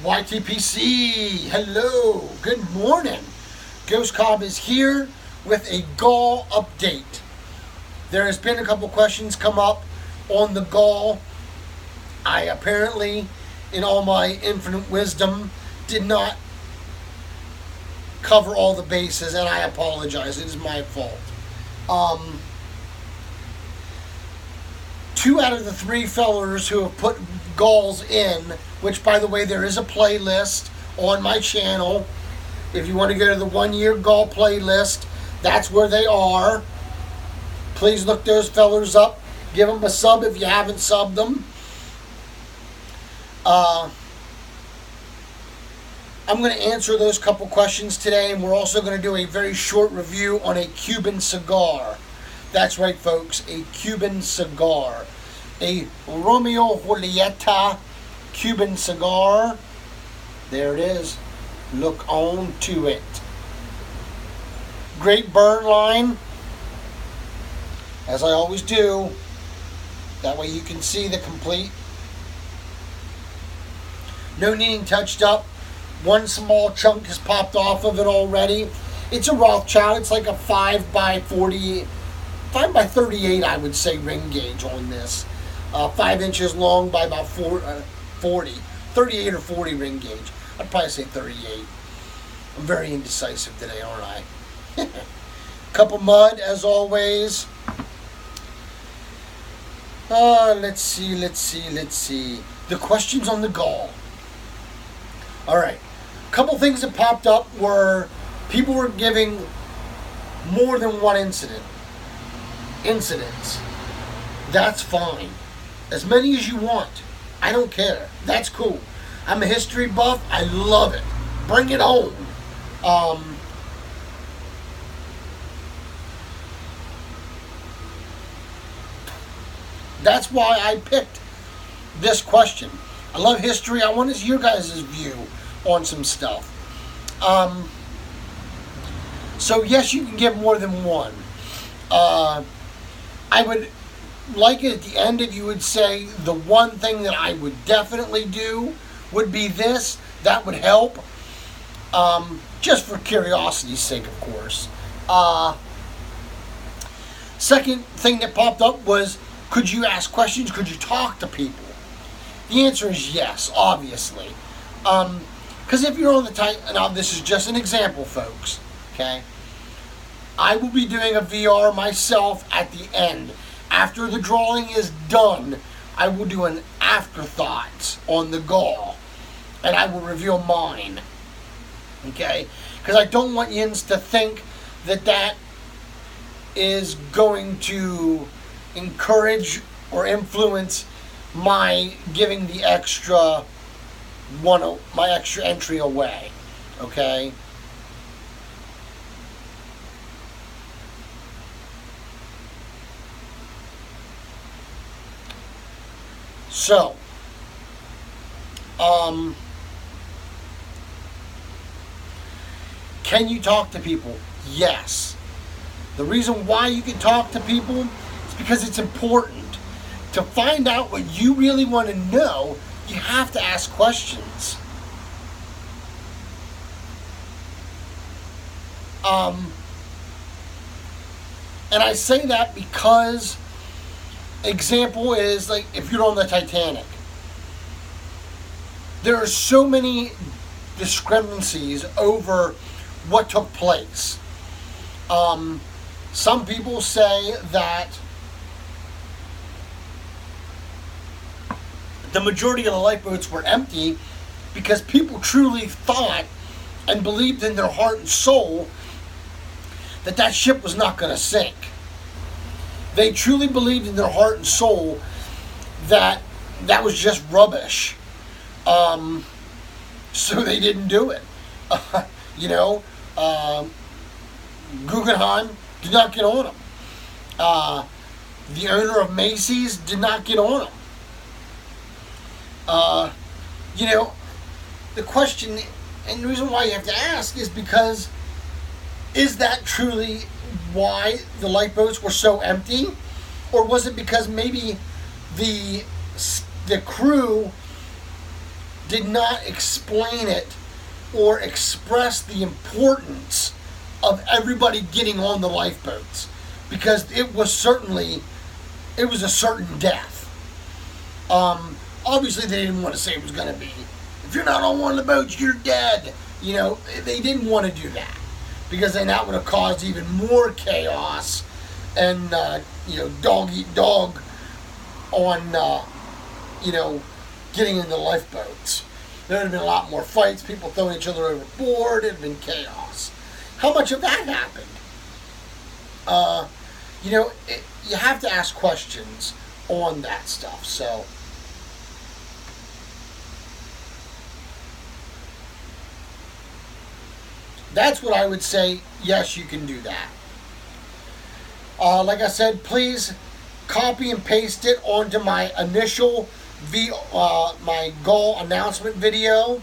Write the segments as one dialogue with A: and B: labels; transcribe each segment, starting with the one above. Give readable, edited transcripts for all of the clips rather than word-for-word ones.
A: YTPC, hello, good morning. Ghost Cobb is here with a Gaul update. There has been a couple questions come up on the Gaul. I apparently, in all my infinite wisdom, did not cover all the bases, and I apologize. It is my fault. Two out of the three fellers who have put Gauls in, which, by the way, there is a playlist on my channel. If you want to go to the 1 year Gaul playlist, that's where they are. Please look those fellers up. Give them a sub if you haven't subbed them. I'm going to answer those couple questions today, and we're also going to do a very short review on a Cuban cigar. That's right, folks, a Cuban cigar. A Romeo Julieta Cuban cigar. There it is. Look on to it. Great burn line, as I always do. That way you can see the complete. No needing touched up. One small chunk has popped off of it already. It's a Rothschild. It's like a 5 by 38, I would say, ring gauge on this. 5 inches long by about 40. 38 or 40 ring gauge. I'd probably say 38. I'm very indecisive today, aren't I? Cup of mud, as always. Let's see. The questions on the Gaul. All right. A couple things that popped up were people were giving more than one incidents. That's fine. As many as you want. I don't care. That's cool. I'm a history buff. I love it. Bring it home. That's why I picked this question. I love history. I want to see your guys' view on some stuff. So yes, you can give more than one. I would like it at the end if you would say the one thing that I would definitely do would be this. That would help. Just for curiosity's sake, of course. Second thing that popped up was, could you ask questions? Could you talk to people? The answer is yes, obviously. Because if you're on the type, now this is just an example, folks, okay? I will be doing a VR myself at the end. After the drawing is done, I will do an afterthoughts on the Gaul, and I will reveal mine, okay? Because I don't want yins to think that that is going to encourage or influence my giving the extra my extra entry away, okay? So, can you talk to people? Yes. The reason why you can talk to people is because it's important. To find out what you really want to know, you have to ask questions. And I say that because, example is, like, if you're on the Titanic, there are so many discrepancies over what took place. Some people say that the majority of the lifeboats were empty because people truly thought and believed in their heart and soul that that ship was not going to sink. They truly believed in their heart and soul that that was just rubbish. So they didn't do it. Guggenheim did not get on them. The owner of Macy's did not get on them. The question, and the reason why you have to ask is because, is that truly why the lifeboats were so empty? Or was it because maybe the crew did not explain it or express the importance of everybody getting on the lifeboats, because it was a certain death. Obviously they didn't want to say it was going to be, if you're not on one of the boats, you're dead. You know, they didn't want to do that, because then that would have caused even more chaos and, dog eat dog on, getting in the lifeboats. There would have been a lot more fights, people throwing each other overboard. It would have been chaos. How much of that happened? You have to ask questions on that stuff. So, that's what I would say. Yes, you can do that. Like I said, please copy and paste it onto my initial my goal announcement video.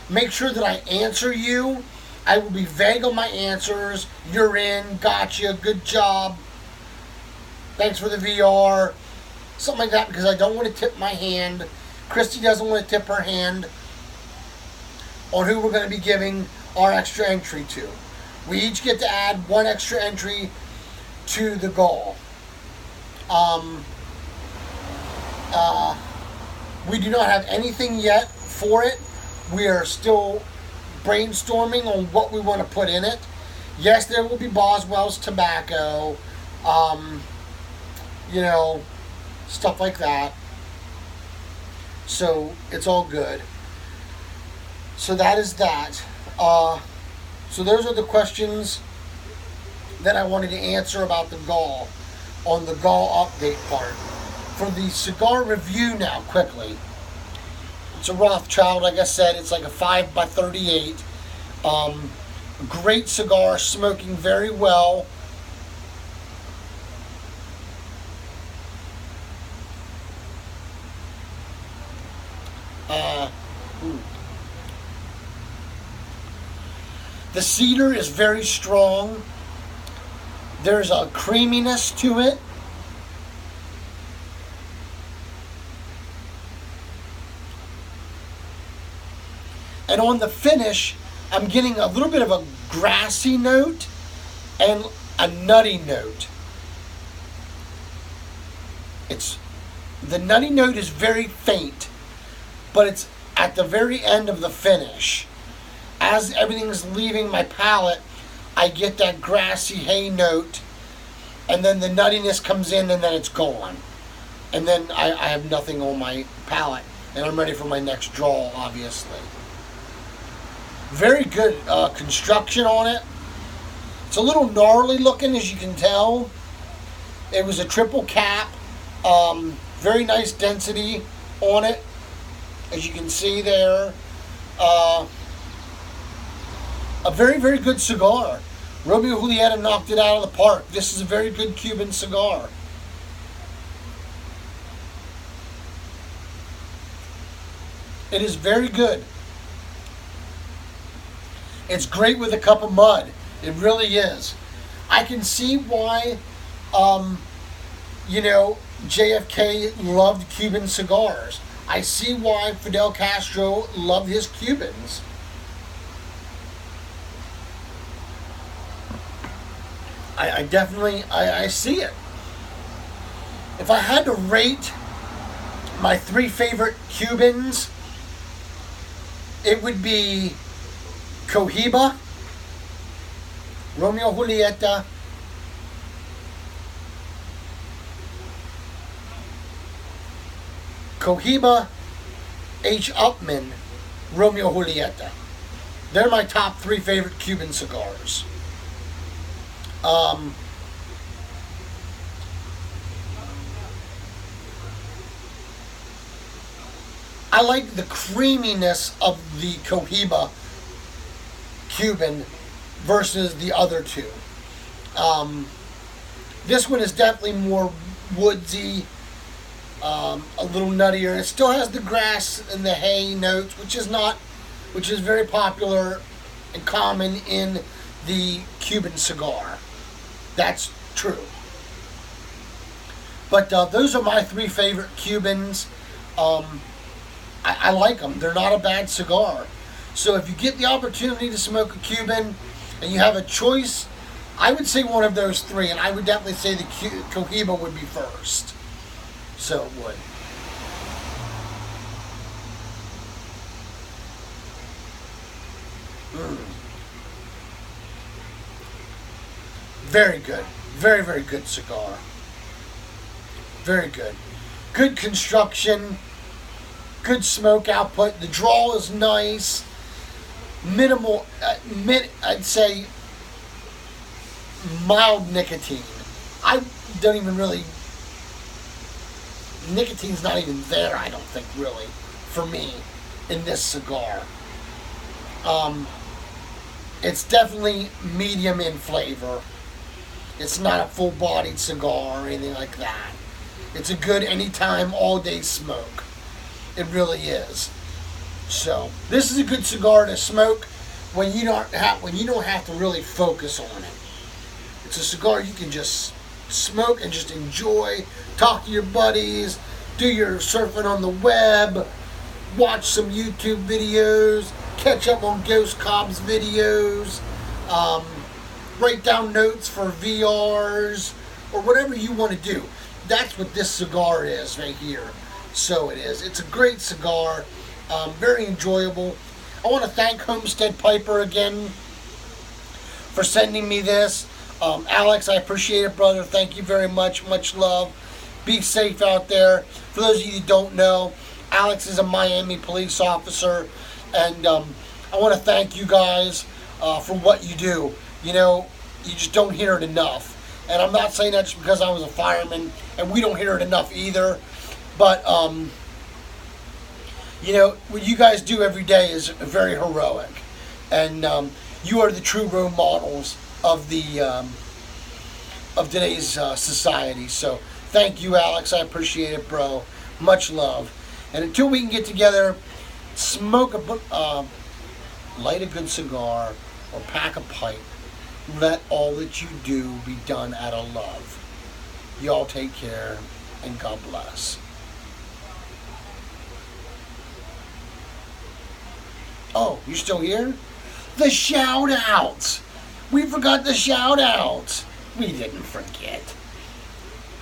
A: Make sure that I answer you. I will be vague on my answers. You're in, gotcha, good job, thanks for the VR, something like that, because I don't want to tip my hand. Christy doesn't want to tip her hand on who we're going to be giving our extra entry to. We each get to add one extra entry to the goal. We do not have anything yet for it. We are still brainstorming on what we want to put in it. Yes, there will be Boswell's tobacco, stuff like that. So it's all good. So that is that. So those are the questions that I wanted to answer about the gall, on the gall update part. For the cigar review now, quickly. It's a Rothschild, like I said. It's like a 5x38. Great cigar, smoking very well. The cedar is very strong. There's a creaminess to it. And on the finish, I'm getting a little bit of a grassy note and a nutty note. The nutty note is very faint, but it's at the very end of the finish. As everything's leaving my palate, I get that grassy hay note, and then the nuttiness comes in, and then it's gone. And then I have nothing on my palate, and I'm ready for my next draw, obviously. Very good construction on it. It's a little gnarly looking, as you can tell. It was a triple cap. Very nice density on it, as you can see there. A very, very good cigar. Romeo Julieta knocked it out of the park. This is a very good Cuban cigar. It is very good. It's great with a cup of mud. It really is. I can see why, JFK loved Cuban cigars. I see why Fidel Castro loved his Cubans. I definitely see it. If I had to rate my 3 favorite Cubans, it would be Cohiba, Romeo Julieta, Cohiba, H. Upmann, Romeo Julieta. They're my top 3 favorite Cuban cigars. I like the creaminess of the Cohiba Cuban versus the other two. This one is definitely more woodsy, a little nuttier. It still has the grass and the hay notes, which is very popular and common in the Cuban cigar. That's true. But those are my 3 favorite Cubans. I like them. They're not a bad cigar. So if you get the opportunity to smoke a Cuban and you have a choice, I would say one of those three, and I would definitely say the Cohiba would be first. So it would. Very good. Very, very good cigar. Very good. Good construction. Good smoke output. The draw is nice. Minimal, I'd say mild nicotine. I don't even really, nicotine's not even there, I don't think, really, for me, in this cigar. It's definitely medium in flavor. It's not a full-bodied cigar or anything like that. It's a good anytime, all-day smoke. It really is. So this is a good cigar to smoke when you don't have to really focus on it. It's a cigar you can just smoke and just enjoy. Talk to your buddies. Do your surfing on the web. Watch some YouTube videos. Catch up on Ghost Cobb's videos. Write down notes for VRs or whatever you want to do. That's what this cigar is right here. So it is. It's a great cigar. Very enjoyable. I want to thank Homestead Piper again for sending me this. Alex, I appreciate it, brother. Thank you very much. Much love. Be safe out there. For those of you who don't know, Alex is a Miami police officer, and I want to thank you guys for what you do. You know, you just don't hear it enough. And I'm not saying that just because I was a fireman, and we don't hear it enough either. But, you know, what you guys do every day is very heroic. And you are the true role models of the of today's society. So thank you, Alex. I appreciate it, bro. Much love. And until we can get together, smoke light a good cigar or pack a pipe. Let all that you do be done out of love. Y'all take care, and God bless. Oh, you still here? The shout-outs. We forgot the shout-outs. We didn't forget.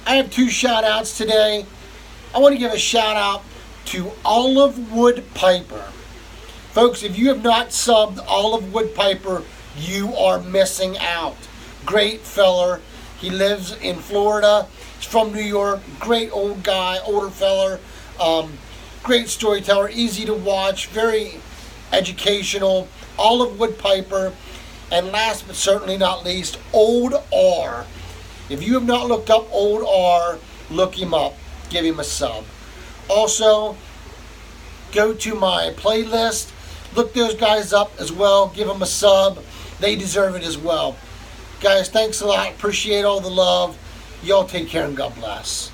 A: I have 2 shout-outs today. I want to give a shout-out to Olive Wood Piper. Folks, if you have not subbed Olive Wood Piper, you are missing out. Great feller. He lives in Florida. He's from New York. Great old guy, older feller. Great storyteller, easy to watch, very educational. Olive Wood Piper. And last but certainly not least, Old R. If you have not looked up Old R, look him up. Give him a sub. Also, go to my playlist. Look those guys up as well. Give them a sub. They deserve it as well. Guys, thanks a lot. Appreciate all the love. Y'all take care and God bless.